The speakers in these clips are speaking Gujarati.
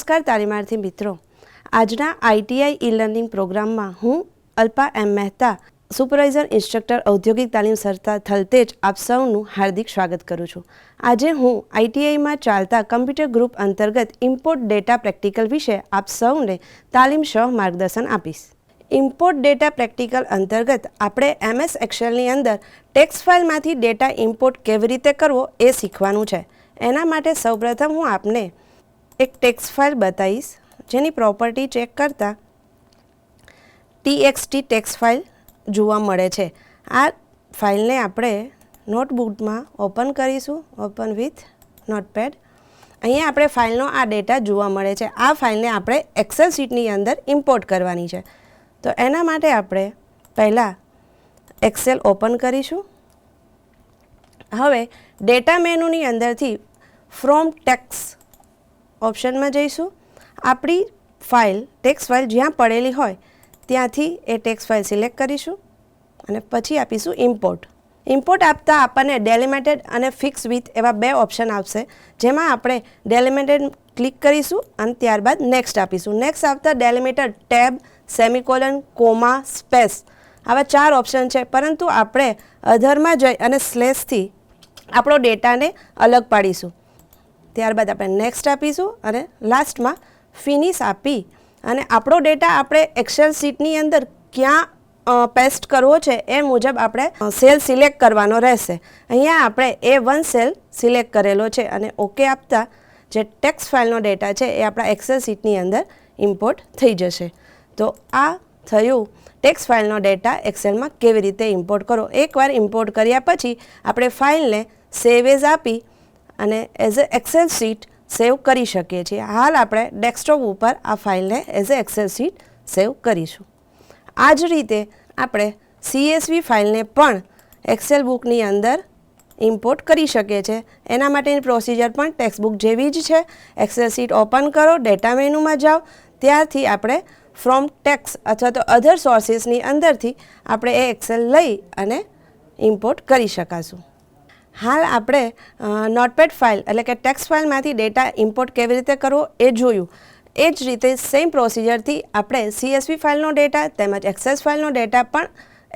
નમસ્કાર તાલીમાર્થી મિત્રો, આજના આઈટીઆઈ ઈ લર્નિંગ પ્રોગ્રામમાં હું અલ્પા એમ મહેતા, સુપરવાઇઝર ઇન્સ્ટ્રક્ટર ઔદ્યોગિક તાલીમ સંસ્થા થલતેજ આપ સૌનું હાર્દિક સ્વાગત કરું છું. આજે હું આઈટીઆઈમાં ચાલતા કમ્પ્યુટર ગ્રુપ અંતર્ગત ઇમ્પોર્ટ ડેટા પ્રેક્ટિકલ વિશે આપ સૌને તાલીમ સહ માર્ગદર્શન આપીશ. ઇમ્પોર્ટ ડેટા પ્રેક્ટિકલ અંતર્ગત આપણે MS એક્સેલની અંદર ટેક્સ્ટ ફાઇલમાંથી ડેટા ઇમ્પોર્ટ કેવી રીતે કરવો એ શીખવાનું છે. એના માટે સૌપ્રથમ હું આપને એક ટેક્સ્ટ ફાઇલ બતાવીશ, જેની પ્રોપર્ટી ચેક કરતાં TXT ટેક્સ્ટ ફાઇલ જોવા મળે છે. આ ફાઇલને આપણે નોટબુકમાં ઓપન કરીશું, ઓપન વિથ નોટપેડ. અહીંયા આપણે ફાઇલનો આ ડેટા જોવા મળે છે. આ ફાઇલને આપણે એક્સેલ શીટની અંદર ઇમ્પોર્ટ કરવાની છે. તો એના માટે આપણે પહેલાં એક્સેલ ઓપન કરીશું. હવે ડેટા મેનુની અંદરથી ફ્રોમ ટેક્સ્ટ ઓપ્શનમાં જઈશું. આપણી ફાઇલ ટેક્સ્ટ ફાઇલ જ્યાં પડેલી હોય ત્યાંથી એ ટેક્સ્ટ ફાઇલ સિલેક્ટ કરીશું અને પછી આપીશું ઇમ્પોર્ટ. ઇમ્પોર્ટ આપતા આપણને ડેલિમિટેડ અને ફિક્સ વિથ એવા બે ઓપ્શન આવશે, જેમાં આપણે ડેલિમિટેડ ક્લિક કરીશું અને ત્યારબાદ નેક્સ્ટ આપીશું. નેક્સ્ટ આવતા ડેલિમિટેડ, ટેબ, સેમિકોલન, કોમા, સ્પેસ આવા 4 ઓપ્શન છે, પરંતુ આપણે અધરમાં જઈ અને સ્લેશથી આપણો ડેટાને અલગ પાડીશું. ત્યારબાદ આપણે નેક્સ્ટ આપીશું અને લાસ્ટમાં ફિનિશ આપી અને આપણો ડેટા આપણે એક્સેલ શીટની અંદર ક્યાં પેસ્ટ કરવો છે એ મુજબ આપણે સેલ સિલેક્ટ કરવાનો રહેશે. અહીંયા આપણે A1 સેલ સિલેક્ટ કરેલો છે અને ઓકે આપતા જે ટેક્સ્ટ ફાઇલનો ડેટા છે એ આપણા એક્સેલ શીટની અંદર ઇમ્પોર્ટ થઈ જશે. તો આ થયું ટેક્સ્ટ ફાઇલનો ડેટા એક્સેલમાં કેવી રીતે ઇમ્પોર્ટ કરો. એકવાર ઇમ્પોર્ટ કર્યા પછી આપણે ફાઇલને સેવ એઝ આપી અને એઝ એ એક્સેલ શીટ સેવ કરી શકીએ છીએ. હાલ આપણે ડેસ્કટોપ ઉપર આ ફાઇલને એઝ એ એક્સેલ શીટ સેવ કરીશું. આ જ રીતે આપણે CSV ફાઇલને પણ એક્સેલ બુકની અંદર ઇમ્પોર્ટ કરી શકીએ છીએ. એના માટેની પ્રોસિજર પણ ટેક્સ્ટ બુક જેવી જ છે. એક્સેલ શીટ ઓપન કરો, ડેટા મેનુમાં જાઓ, ત્યારથી આપણે ફ્રોમ ટેક્સ્ટ અથવા તો અધર સોર્સિસની અંદરથી આપણે એ એક્સેલ લઈ અને ઇમ્પોર્ટ કરી શકાશું. હાલ આપણે નોટપેડ ફાઇલ એટલે કે ટેક્સ્ટ ફાઇલમાંથી ડેટા ઇમ્પોર્ટ કેવી રીતે કરવો એ જોયું. એ જ રીતે સેમ પ્રોસિજરથી આપણે CSV ફાઇલનો ડેટા તેમજ એક્સેલ ફાઇલનો ડેટા પણ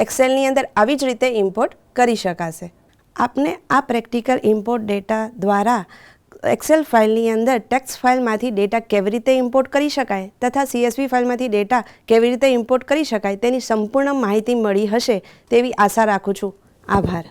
એક્સેલની અંદર આવી જ રીતે ઇમ્પોર્ટ કરી શકાશે. આપને આ પ્રેક્ટિકલ ઇમ્પોર્ટ ડેટા દ્વારા એક્સેલ ફાઇલની અંદર ટેક્સ્ટ ફાઇલમાંથી ડેટા કેવી રીતે ઇમ્પોર્ટ કરી શકાય તથા CSV ફાઇલમાંથી ડેટા કેવી રીતે ઇમ્પોર્ટ કરી શકાય તેની સંપૂર્ણ માહિતી મળી હશે તેવી આશા રાખું છું. આભાર.